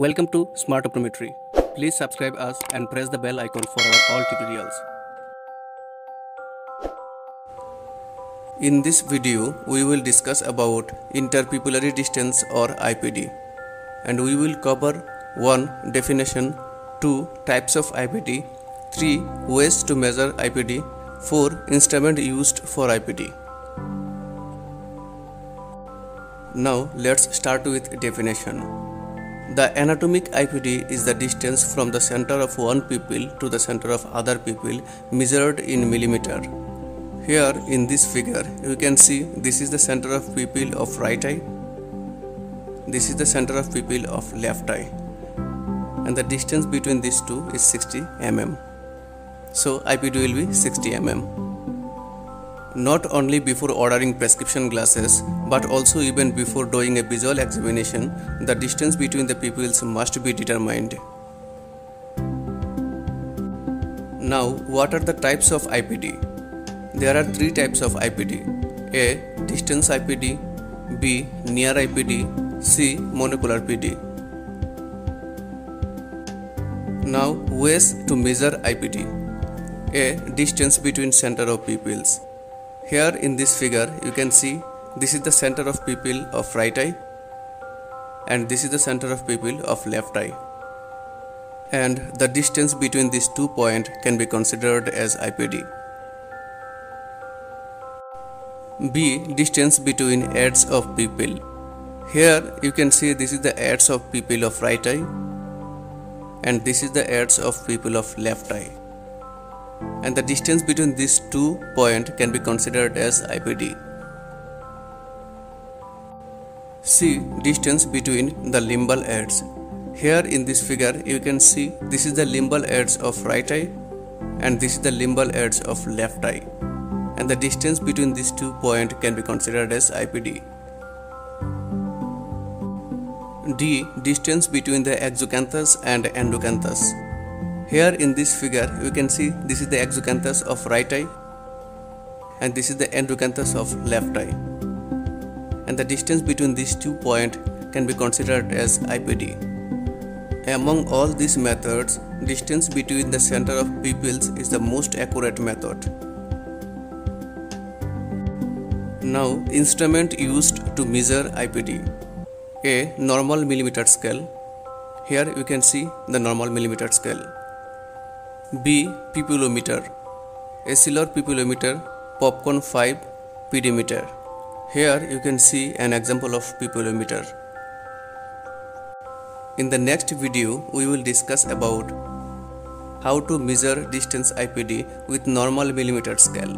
Welcome to Smart Optometry. Please subscribe us and press the bell icon for our all tutorials. In this video, we will discuss about interpupillary distance or IPD, and we will cover 1. Definition, 2. Types of IPD, 3. Ways to measure IPD, 4. Instrument used for IPD. Now let's start with definition. The anatomic IPD is the distance from the center of one pupil to the center of other pupil measured in millimeter. Here in this figure you can see this is the center of pupil of right eye, this is the center of pupil of left eye, and the distance between these two is 60 mm. So IPD will be 60 mm. Not only before ordering prescription glasses, but also even before doing a visual examination, the distance between the pupils must be determined. Now, what are the types of IPD? There are 3 types of IPD: A. Distance IPD, B. Near IPD, C. Monocular PD. Now, ways to measure IPD. A. Distance between center of pupils. Here in this figure you can see this is the center of pupil of right eye and this is the center of pupil of left eye, and the distance between these 2 points can be considered as IPD. B. Distance between edges of pupil. Here you can see this is the edge of pupil of right eye and this is the edge of pupil of left eye, and the distance between these 2 points can be considered as IPD. C. Distance between the limbal edges. Here in this figure you can see this is the limbal edge of right eye and this is the limbal edge of left eye, and the distance between these 2 points can be considered as IPD. D. Distance between the exocanthus and endocanthus. Here in this figure you can see this is the exocanthus of right eye and this is the endocanthus of left eye, and the distance between these 2 points can be considered as IPD. Among all these methods, distance between the center of pupils is the most accurate method. Now, instrument used to measure IPD. A. Normal millimeter scale. Here you can see the normal millimeter scale. B. Pupillometer. Essilor pupillometer, Popcorn 5 pedometer. Here you can see an example of pupillometer. In the next video we will discuss about how to measure distance IPD with normal millimeter scale.